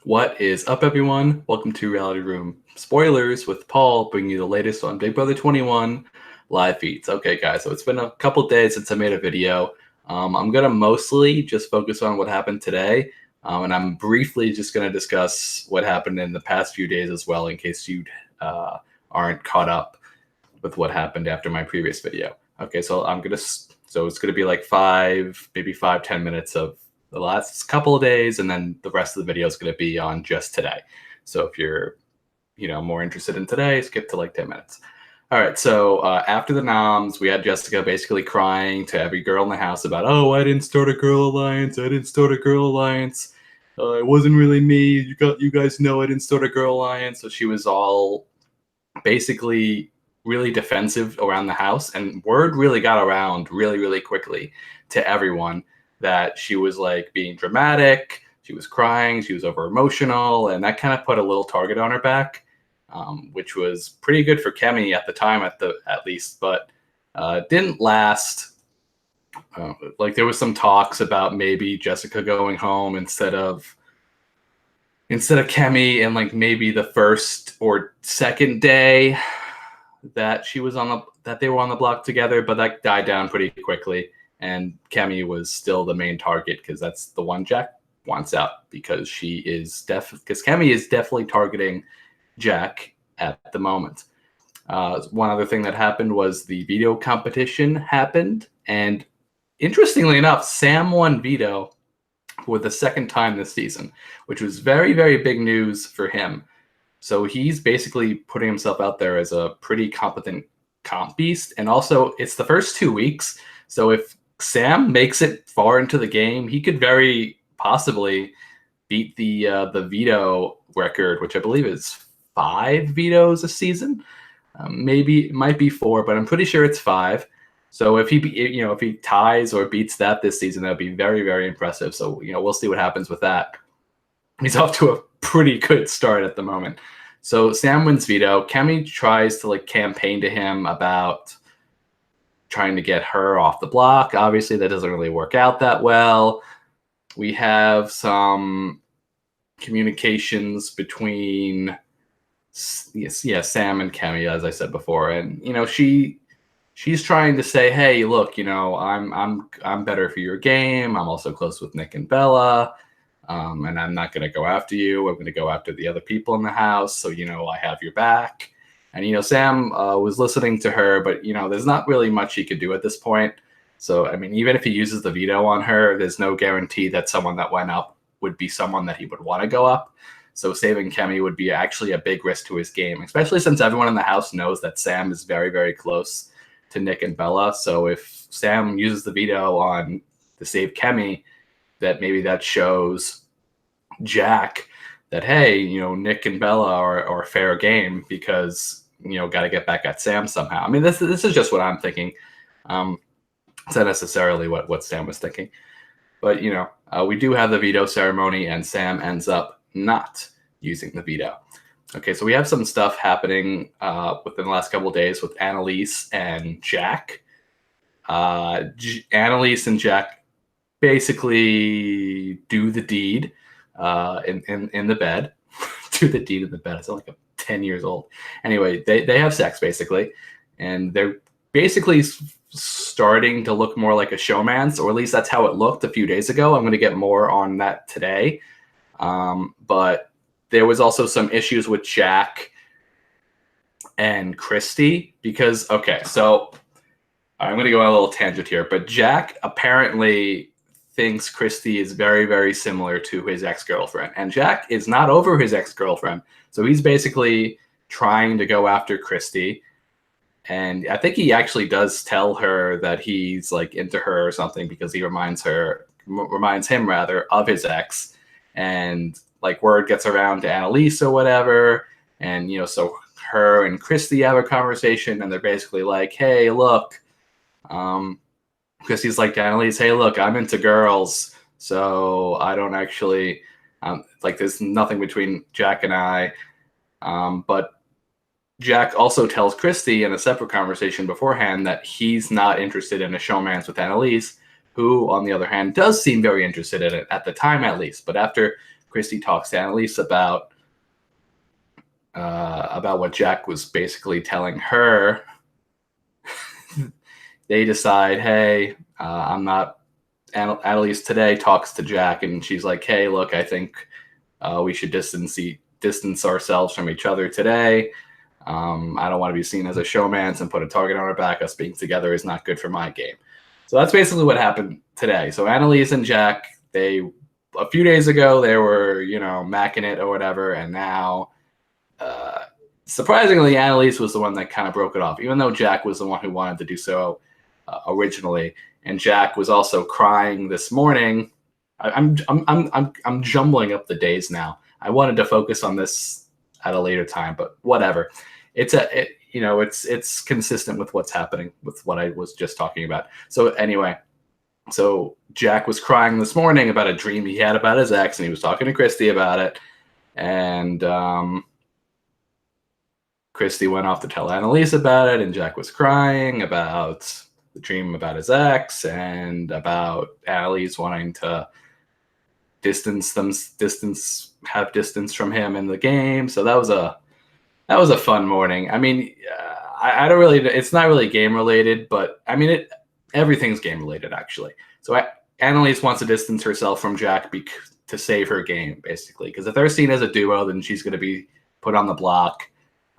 What is up, everyone? Welcome to Reality Room Spoilers with Paul, bringing you the latest on Big Brother 21 live feeds. Okay, guys, so it's been a couple days since I made a video. I'm going to mostly just focus on what happened today, and I'm briefly just going to discuss what happened in the past few days as well, in case you aren't caught up with what happened after my previous video. Okay, so it's gonna be like maybe 5-10 minutes of the last couple of days, and then the rest of the video is gonna be on just today. So if you're more interested in today, skip to like 10 minutes. All right, so after the noms, we had Jessica basically crying to every girl in the house about, oh, I didn't start a girl alliance. I didn't start a girl alliance. It wasn't really me. You guys know I didn't start a girl alliance. So she was all basically really defensive around the house, and word really got around really quickly to everyone that she was like being dramatic, she was crying, she was over emotional, and that kind of put a little target on her back, which was pretty good for Kemi at the time, at least, but didn't last. Like there was some talks about maybe Jessica going home instead of Kemi, and like maybe the first or second day that they were on the block together, but that died down pretty quickly. And Kemi was still the main target because that's the one Jack wants out, because Kemi is definitely targeting Jack at the moment. One other thing that happened was the veto competition happened, and interestingly enough, Sam won veto for the second time this season, which was very big news for him. So he's basically putting himself out there as a pretty competent comp beast. And also, it's the first 2 weeks. So if Sam makes it far into the game, he could very possibly beat the veto record, which I believe is 5 vetoes a season. Maybe it might be 4, but I'm pretty sure it's 5. So if he ties or beats that this season, that'd be very impressive. So we'll see what happens with that. He's off to a pretty good start at the moment. So Sam wins veto. Kemi tries to campaign to him about trying to get her off the block. Obviously, that doesn't really work out that well. We have some communications between Sam and Kemi, as I said before, and she's trying to say, hey, look, I'm better for your game. I'm also close with Nick and Bella. And I'm not going to go after you. I'm going to go after the other people in the house. So, I have your back. And, Sam was listening to her, but, there's not really much he could do at this point. So, I mean, even if he uses the veto on her, there's no guarantee that someone that went up would be someone that he would want to go up. So saving Kemi would be actually a big risk to his game, especially since everyone in the house knows that Sam is very close to Nick and Bella. So if Sam uses the veto on to save Kemi, that maybe that shows Jack that, hey, Nick and Bella are fair game, because got to get back at Sam somehow. I mean, this is just what I'm thinking. It's not necessarily what Sam was thinking, but we do have the veto ceremony, and Sam ends up not using the veto. Okay, so we have some stuff happening within the last couple of days with Annalise and Jack. Annalise and Jack basically do the deed in the bed. Do the deed in the bed. It's like 10 years old. Anyway, they have sex basically, and they're basically starting to look more like a showmance, or at least that's how it looked a few days ago. I'm going to get more on that today. But there was also some issues with Jack and Christy because, okay, so I'm going to go on a little tangent here, but Jack apparently thinks Christy is very similar to his ex-girlfriend, and Jack is not over his ex-girlfriend. So he's basically trying to go after Christy. And I think he actually does tell her that he's into her or something, because he reminds him rather of his ex. And word gets around to Annalise or whatever. And, so her and Christy have a conversation, and they're basically like, hey, look, Christy's like to Annalise, hey, look, I'm into girls, so I don't actually, there's nothing between Jack and I. But Jack also tells Christy in a separate conversation beforehand that he's not interested in a showmance with Annalise, who, on the other hand, does seem very interested in it, at the time at least. But after Christy talks to Annalise about what Jack was basically telling her. They decide, hey, I'm not. Annalise today talks to Jack, and she's like, hey, look, I think we should distance ourselves from each other today. I don't want to be seen as a showmance and put a target on our back. Us being together is not good for my game. So that's basically what happened today. So Annalise and Jack, a few days ago, they were, macking it or whatever, and now, surprisingly, Annalise was the one that kind of broke it off, even though Jack was the one who wanted to do so originally. And Jack was also crying this morning. I'm jumbling up the days now. I wanted to focus on this at a later time, but whatever. It's consistent with what's happening with what I was just talking about. So anyway, so Jack was crying this morning about a dream he had about his ex, and he was talking to Christy about it. And Christy went off to tell Annalise about it, and Jack was crying about the dream about his ex and about Annalise wanting to have distance from him in the game. So that was a fun morning. I mean, I don't really. It's not really game related, but I mean, everything's game related actually. So Annalise wants to distance herself from Jack to save her game, basically, because if they're seen as a duo, then she's going to be put on the block.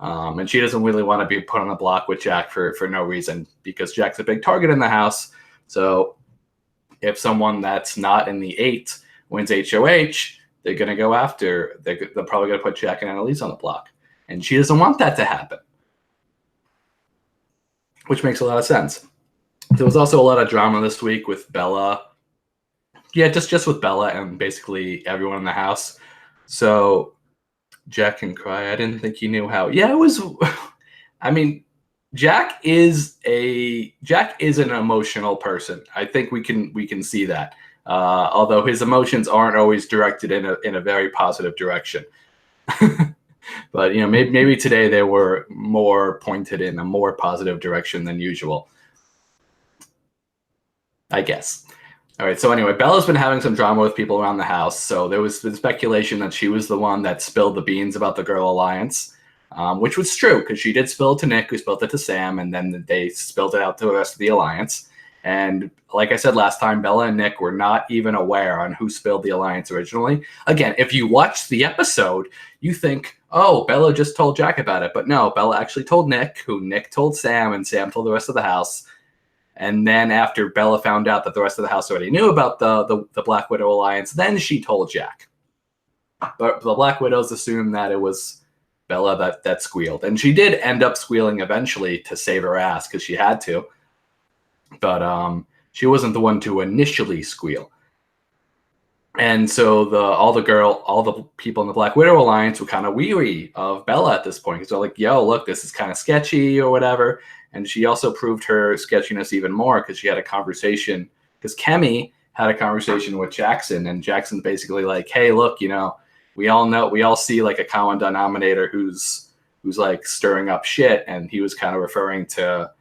And she doesn't really want to be put on the block with Jack for no reason, because Jack's a big target in the house. So if someone that's not in the 8 wins HOH, they're going to go after. They're probably going to put Jack and Annalise on the block. And she doesn't want that to happen, which makes a lot of sense. There was also a lot of drama this week with Bella. Yeah, just with Bella and basically everyone in the house. So Jack can cry. I didn't think he knew how. Yeah, it was. I mean, Jack is an emotional person. I think we can see that. Although his emotions aren't always directed in a very positive direction. But maybe today they were more pointed in a more positive direction than usual, I guess. All right, so anyway, Bella's been having some drama with people around the house. So there was been speculation that she was the one that spilled the beans about the Girl Alliance, which was true, because she did spill it to Nick, who spilled it to Sam, and then they spilled it out to the rest of the Alliance. And like I said last time, Bella and Nick were not even aware on who spilled the Alliance originally. Again, if you watch the episode, you think, oh, Bella just told Jack about it. But no, Bella actually told Nick, who Nick told Sam, and Sam told the rest of the house. And then after Bella found out that the rest of the house already knew about the Black Widow Alliance, then she told Jack. But the Black Widows assumed that it was Bella that squealed. And she did end up squealing eventually to save her ass, because she had to. But she wasn't the one to initially squeal. And so all the people in the Black Widow Alliance were kind of weary of Bella at this point, because they're like, yo, look, this is kind of sketchy or whatever. And she also proved her sketchiness even more, because she had a conversation, because Kemi had a conversation with Jackson, and Jackson's basically like, hey, look, we all see like a common denominator who's like stirring up shit. And he was kind of referring to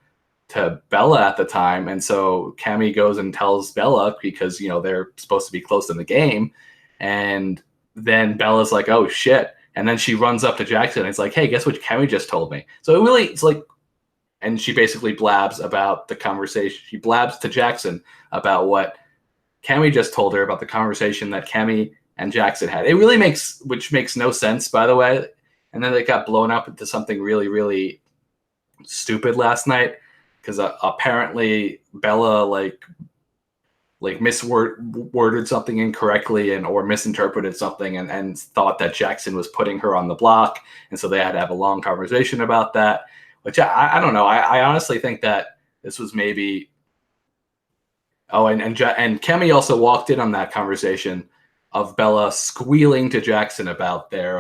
Bella at the time. And so Kemi goes and tells Bella, because they're supposed to be close in the game. And then Bella's like, oh shit. And then she runs up to Jackson and it's like, hey, guess what Kemi just told me? So it's like, and she basically blabs about the conversation. She blabs to Jackson about what Kemi just told her about the conversation that Kemi and Jackson had. It really which makes no sense, by the way. And then it got blown up into something really, really stupid last night, because apparently Bella like misworded something incorrectly or misinterpreted something and thought that Jackson was putting her on the block. And so they had to have a long conversation about that, which I don't know. I honestly think that this was maybe. Oh, and Kemi also walked in on that conversation of Bella squealing to Jackson about their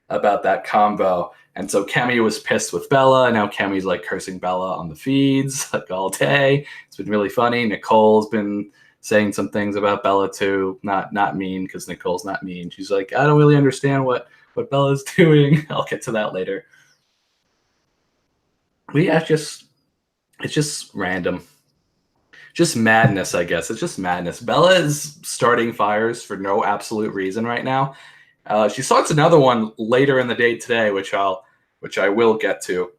about that combo. And so Kemi was pissed with Bella, and now Kemi's like cursing Bella on the feeds like all day. It's been really funny. Nicole's been saying some things about Bella too. Not mean, because Nicole's not mean. She's like, I don't really understand what Bella's doing. I'll get to that later. But yeah, it's just random. just madness, I guess. It's just madness. Bella is starting fires for no absolute reason right now. She starts another one later in the day today, which I will get to.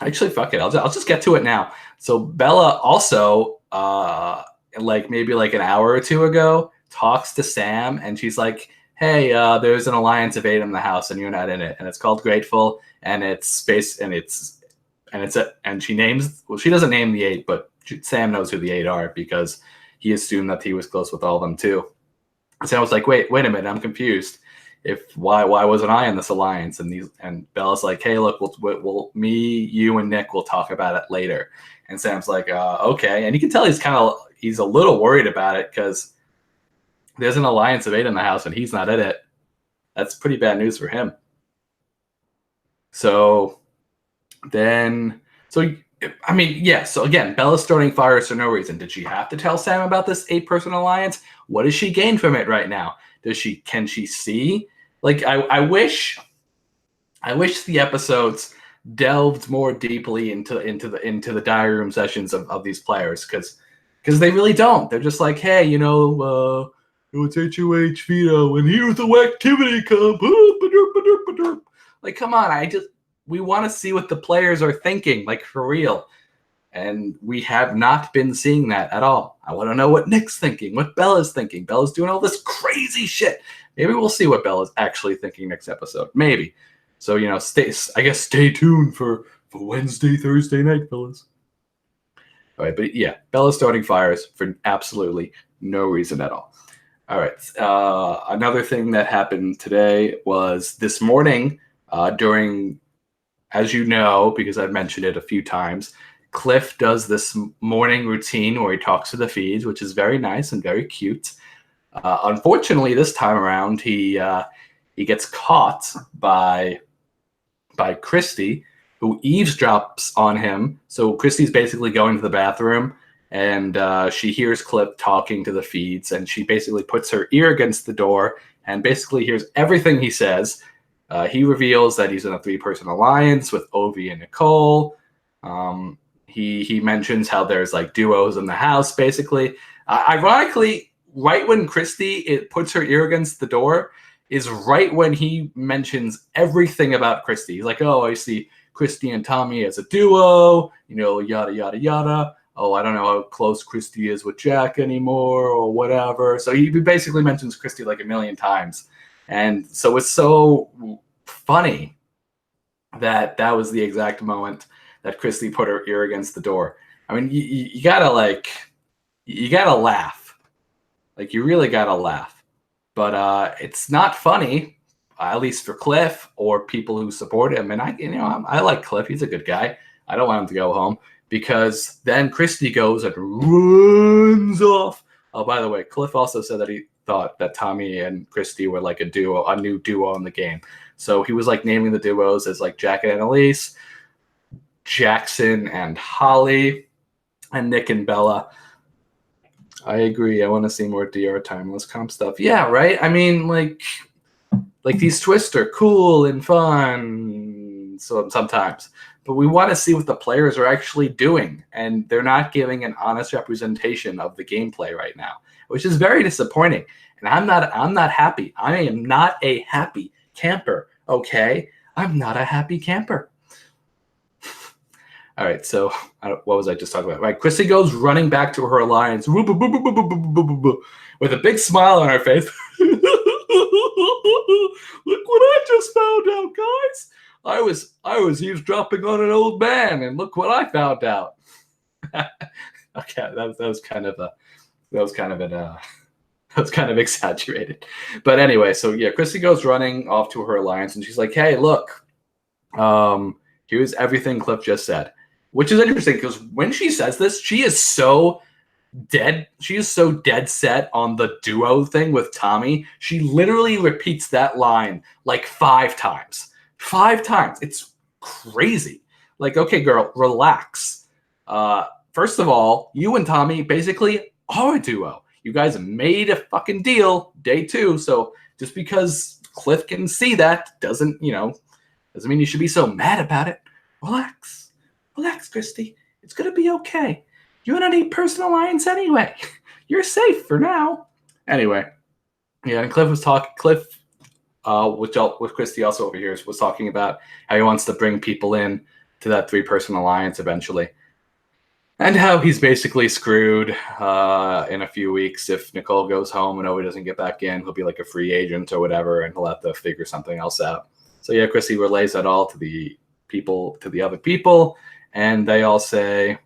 Actually, fuck it. I'll just get to it now. So Bella also, maybe like an hour or two ago, talks to Sam, and she's like, "Hey, there's an alliance of 8 in the house, and you're not in it, and it's called Grateful, and it's space, and she names. Well, she doesn't name the 8, but Sam knows who the 8 are because he assumed that he was close with all of them too. Sam was like, wait a minute, I'm confused. Why wasn't I in this alliance? And Bella's like, hey, look, we'll me, you, and Nick will talk about it later. And Sam's like, okay. And you can tell he's a little worried about it because there's an alliance of 8 in the house and he's not in it. That's pretty bad news for him. So again, Bella's starting fires for no reason. Did she have to tell Sam about this 8-person alliance? What does she gain from it right now? Can she see? Like, I wish the episodes delved more deeply into the diary room sessions of these players, because they really don't. They're just like, hey, it's HOH Vito, and here's the activity comp. Like, come on, we want to see what the players are thinking, like, for real. And we have not been seeing that at all. I want to know what Nick's thinking, what Bella's thinking. Bella's doing all this crazy shit. Maybe we'll see what Bella's actually thinking next episode. Maybe. So, stay tuned for Wednesday, Thursday night, fellas. All right, but yeah, Bella's starting fires for absolutely no reason at all. All right. Another thing that happened today was this morning during, as you know, because I've mentioned it a few times, Cliff does this morning routine where he talks to the feeds, which is very nice and very cute. Unfortunately, this time around, he gets caught by Christy, who eavesdrops on him. So Christy's basically going to the bathroom, and she hears Cliff talking to the feeds, and she basically puts her ear against the door and basically hears everything he says. He reveals that he's in a 3-person alliance with Ovi and Nicole. He mentions how there's like duos in the house, basically. Ironically, right when Christy puts her ear against the door is right when he mentions everything about Christy. He's like, oh, I see Christy and Tommy as a duo, yada, yada, yada. Oh, I don't know how close Christy is with Jack anymore or whatever. So he basically mentions Christy like a million times. And so it's so funny that was the exact moment that Christy put her ear against the door. I mean, you gotta laugh. Like, you really gotta laugh. But it's not funny, at least for Cliff or people who support him. And I like Cliff. He's a good guy. I don't want him to go home, because then Christy goes and runs off. Oh, by the way, Cliff also said that he thought that Tommy and Christy were like a new duo in the game. So he was like naming the duos as like Jack and Annalise, Jackson and Holly, and Nick and Bella. I agree. I want to see more DR Timeless comp stuff. Yeah, right? I mean, like these twists are cool and fun sometimes, but we want to see what the players are actually doing, and they're not giving an honest representation of the gameplay right now, which is very disappointing. And I'm not happy. I am not a happy camper, okay? I'm not a happy camper. All right, so what was I just talking about? Right, Chrissy goes running back to her alliance with a big smile on her face. Look what I just found out, guys. I was eavesdropping on an old man, and look what I found out. Okay, that was kind of exaggerated. But anyway, so yeah, Chrissy goes running off to her alliance, and she's like, hey, look, here's everything Cliff just said. Which is interesting, because when she says this, she is so dead. She is so dead set on the duo thing with Tommy. She literally repeats that line like 5 times. 5 times. It's crazy. Like, okay, girl, relax. First of all, you and Tommy basically are a duo. You guys made a fucking deal day 2. So just because Cliff can see that doesn't mean you should be so mad about it. Relax, Christy. It's gonna be okay. You don't need personal alliance anyway. You're safe for now. Anyway, yeah, and Cliff, with Christy also over here, was talking about how he wants to bring people in to that 3-person alliance eventually. And how he's basically screwed in a few weeks if Nicole goes home and Obi doesn't get back in. He'll be like a free agent or whatever, and he'll have to figure something else out. So yeah, Chrissy relays that all to the other people, and they all say,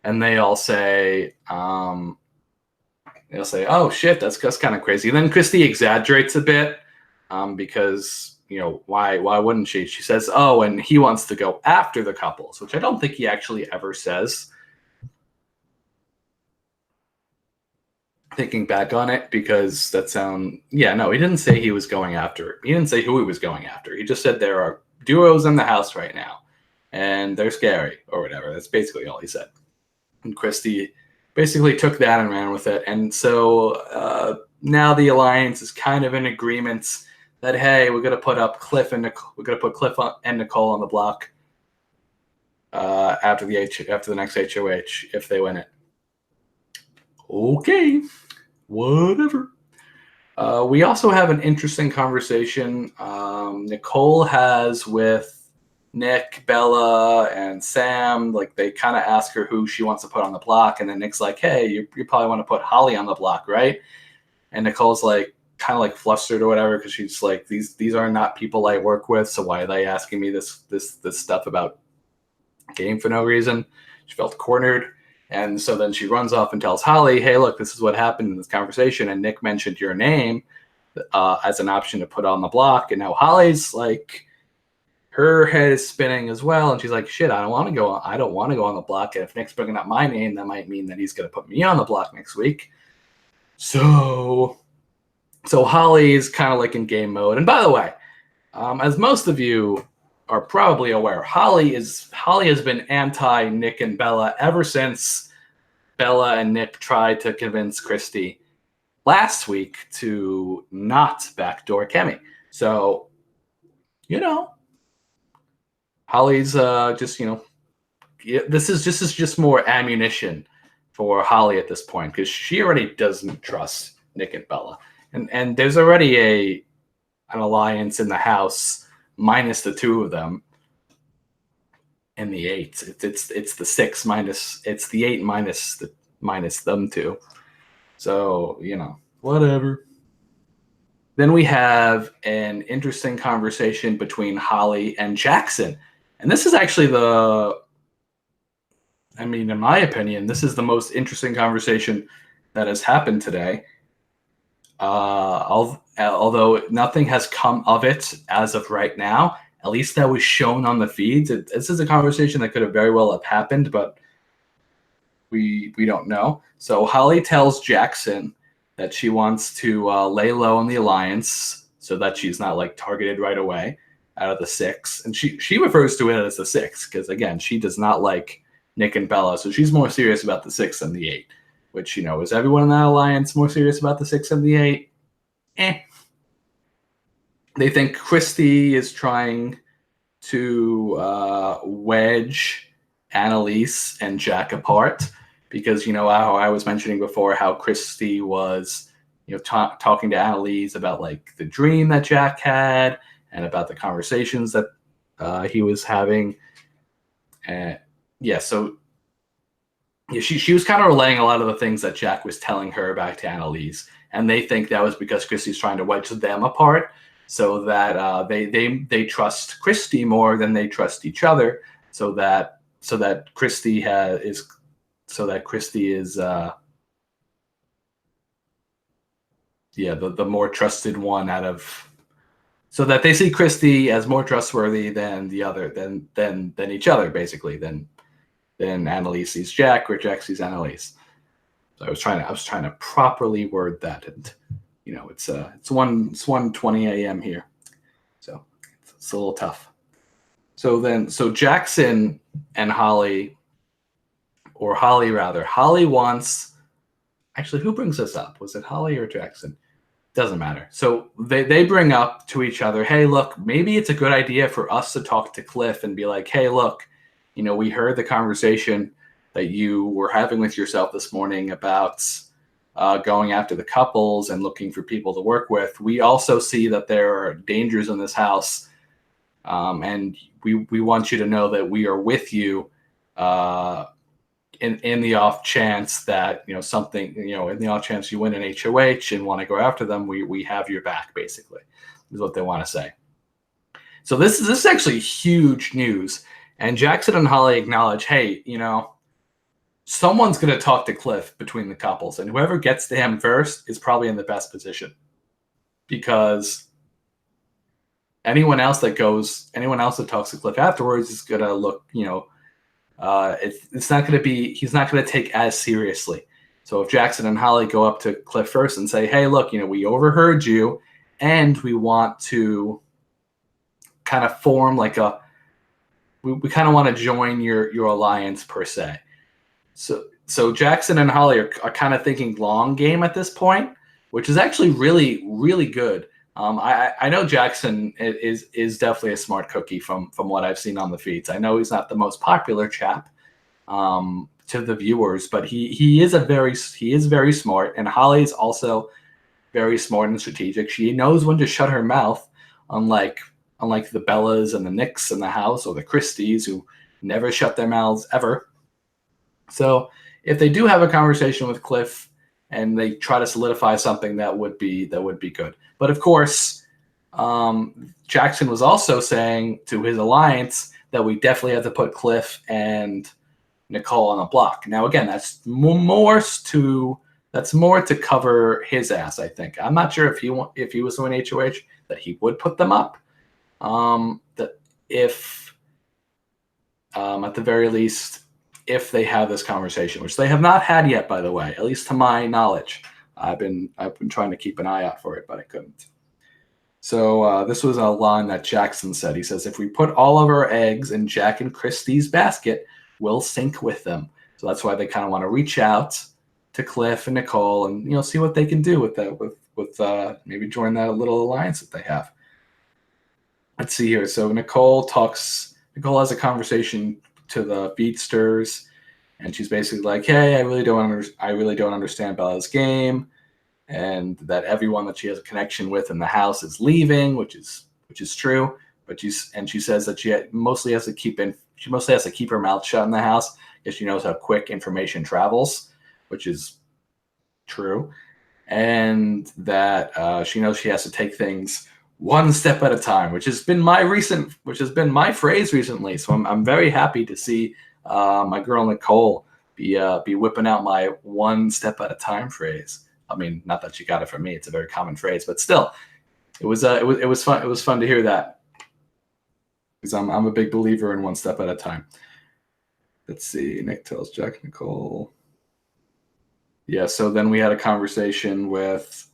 "Oh shit, that's kind of crazy." And then Christy exaggerates a bit because why wouldn't she? She says, "Oh, and he wants to go after the couples," which I don't think he actually ever says. Thinking back on it, because he didn't say he was going after. He didn't say who he was going after. He just said there are duos in the house right now, and they're scary or whatever. That's basically all he said. And Christy basically took that and ran with it. And so now the alliance is kind of in agreement that, hey, we're gonna put up Cliff and we're gonna put Cliff and Nicole on the block after the next HOH if they win it. Okay, whatever. We also have an interesting conversation Nicole has with Nick, Bella, and Sam. Like, they kind of ask her who she wants to put on the block, and then Nick's like, hey, you probably want to put Holly on the block, right? And Nicole's like, kind of like flustered or whatever, because she's like, these are not people I work with, so why are they asking me this stuff about game for no reason? She felt cornered. And so then she runs off and tells Holly, hey, look, this is what happened in this conversation, and Nick mentioned your name as an option to put on the block. And now Holly's like, her head is spinning as well, and she's like, shit, I don't want to go on the block, and if Nick's bringing up my name, that might mean that he's going to put me on the block next week. So Holly's kind of like in game mode. And by the way, as most of you are probably aware, Holly has been anti Nick and Bella ever since Bella and Nick tried to convince Christy last week to not backdoor Kemi. So, Holly's this is just more ammunition for Holly at this point, because she already doesn't trust Nick and Bella, and there's already an alliance in the house minus the 2 of them in the 8. It's the 6 minus, it's the 8 minus them 2. So whatever. Then we have an interesting conversation between Holly and Jackson, and this is actually in my opinion, this is the most interesting conversation that has happened today. Although nothing has come of it as of right now, at least that was shown on the feeds. This is a conversation that could have very well have happened, but we don't know. So Holly tells Jackson that she wants to lay low on the alliance so that she's not like targeted right away out of the 6. And she refers to it as the 6 because, again, she does not like Nick and Bella, so she's more serious about the 6 than the 8. Which, is everyone in that alliance more serious about the 6 than the 8? They think Christy is trying to wedge Annalise and Jack apart, because how I was mentioning before how Christy was talking to Annalise about like the dream that Jack had and about the conversations that he was having. She was kind of relaying a lot of the things that Jack was telling her back to Annalise, and they think that was because Christy's trying to wedge them apart, so that they trust Christy more than they trust each other, so that Christy is the more trusted one out of, so that they see Christy as more trustworthy than the other than each other, basically, than Annalise sees Jack, or Jack sees Annalise. So I was trying to properly word that, and it's 1:20 a.m. here, so it's a little tough. So Jackson and Holly wants. Actually, who brings this up? Was it Holly or Jackson? Doesn't matter. So they bring up to each other, hey, look, maybe it's a good idea for us to talk to Cliff and be like, hey, look, we heard the conversation that you were having with yourself this morning about going after the couples and looking for people to work with, we also see that there are dangers in this house, and we want you to know that we are with you in the off chance that something, in the off chance you win an HOH and want to go after them, we have your back, basically, is what they want to say. So this is actually huge news. And Jackson and Holly acknowledge, hey, someone's going to talk to Cliff between the couples, and whoever gets to him first is probably in the best position, because anyone else that talks to Cliff afterwards is going to look, it's not going to be, he's not going to take as seriously. So if Jackson and Holly go up to Cliff first and say, hey, look, we overheard you and we want to kind of form like we kind of want to join your alliance per se. So Jackson and Holly are kind of thinking long game at this point, which is actually really, really good. I know Jackson is definitely a smart cookie from what I've seen on the feeds. I know he's not the most popular chap to the viewers, but he is very smart, and Holly is also very smart and strategic. She knows when to shut her mouth, unlike the Bellas and the Nicks in the house, or the Christies, who never shut their mouths ever. So if they do have a conversation with Cliff and they try to solidify something, that would be good. But of course, Jackson was also saying to his alliance that we definitely have to put Cliff and Nicole on the block. Now, again, that's more to cover his ass, I think. I'm not sure if he was doing HOH that he would put them up. That if at the very least, if they have this conversation, which they have not had yet, by the way, at least to my knowledge. I've been trying to keep an eye out for it, but I couldn't. So this was a line that Jackson said. He says, if we put all of our eggs in Jack and Christie's basket, we'll sink with them. So that's why they kind of want to reach out to Cliff and Nicole and see what they can do with that, with maybe join that little alliance that they have. Let's see here. So Nicole has a conversation to the Beatsters, and she's basically like, hey, I really don't understand Bella's game, and that everyone that she has a connection with in the house is leaving, which is true. But she says that she mostly has to keep her mouth shut in the house because she knows how quick information travels, which is true, and that she knows she has to take things one step at a time, which has been my phrase recently. So I'm very happy to see my girl Nicole be whipping out my one step at a time phrase. I mean, not that she got it from me; it's a very common phrase, but still, it was fun. It was fun to hear that, because I'm a big believer in one step at a time. Let's see. Nick tells Jack Nicole. Yeah. So then we had a conversation with.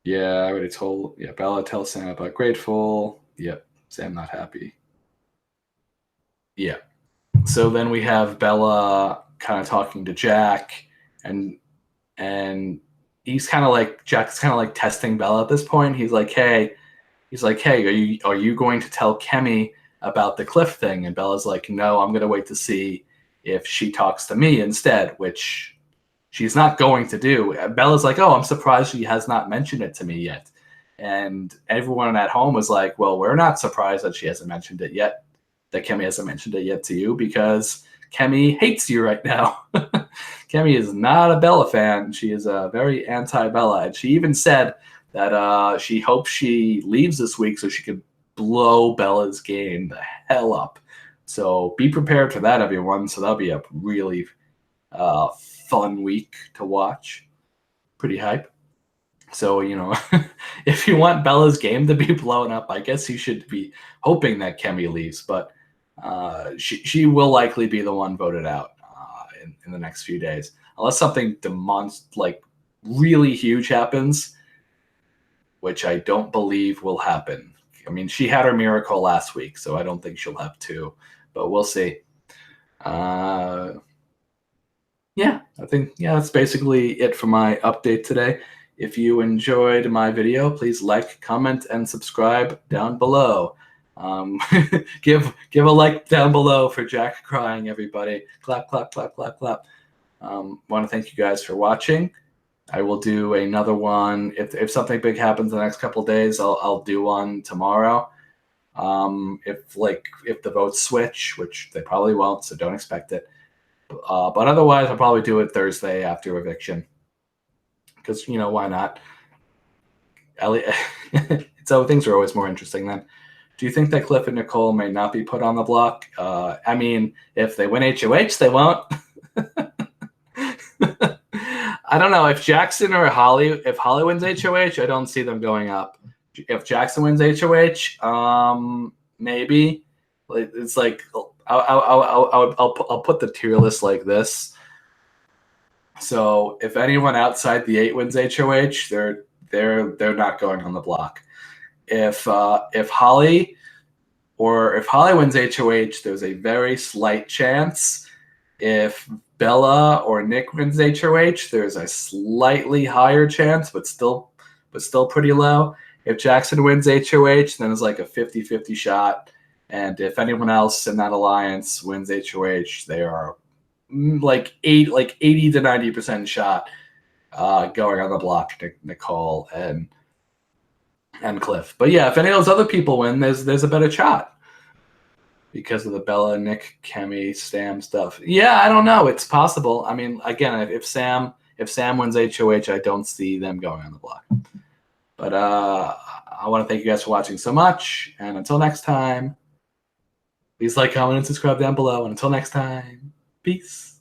Yeah, I already told. Yeah, Bella tells Sam about grateful. Yep, Sam not happy. Yeah. So then we have Bella kind of talking to Jack, and he's kind of like, Jack's kind of like testing Bella at this point. He's like, hey, are you going to tell Kemi about the Cliff thing? And Bella's like, no, I'm gonna wait to see if she talks to me instead, which she's not going to do. Bella's like, oh, I'm surprised she has not mentioned it to me yet. And everyone at home was like, well, we're not surprised that she hasn't mentioned it yet, that Kemi hasn't mentioned it yet to you, because Kemi hates you right now. Kemi is not a Bella fan. She is very anti-Bella. And she even said that she hopes she leaves this week so she could blow Bella's game the hell up. So be prepared for that, everyone. So that'll be a really fun week to watch. Pretty hype. So, if you want Bella's game to be blown up, I guess you should be hoping that Kemi leaves. But she will likely be the one voted out in the next few days, unless something really huge happens, which I don't believe will happen. I mean, she had her miracle last week, so I don't think she'll have two, but we'll see. Yeah, I think that's basically it for my update today. If you enjoyed my video, please like, comment, and subscribe down below. Give a like down below for Jack crying, everybody. Clap, clap, clap, clap, clap. Want to thank you guys for watching. I will do another one. If something big happens in the next couple of days, I'll do one tomorrow. If the votes switch, which they probably won't, so don't expect it. But otherwise, I'll probably do it Thursday after eviction. Because, why not? So things are always more interesting then. Do you think that Cliff and Nicole may not be put on the block? I mean, if they win HOH, they won't. I don't know. If Jackson or if Holly wins HOH, I don't see them going up. If Jackson wins HOH, maybe. It's like I'll put the tier list like this. So if anyone outside the 8 wins HOH, they're not going on the block. If Holly wins HOH, there's a very slight chance. If Bella or Nick wins HOH, there's a slightly higher chance, but still pretty low. If Jackson wins HOH, then it's like a 50-50 shot. And if anyone else in that alliance wins HOH, they are like 80 to 90% shot going on the block, Nicole and Cliff. But yeah, if any of those other people win, there's a better shot because of the Bella, Nick, Kemi, Sam stuff. Yeah, I don't know. It's possible. I mean, again, if Sam wins HOH, I don't see them going on the block. But I want to thank you guys for watching so much. And until next time, please like, comment, and subscribe down below. And until next time, peace.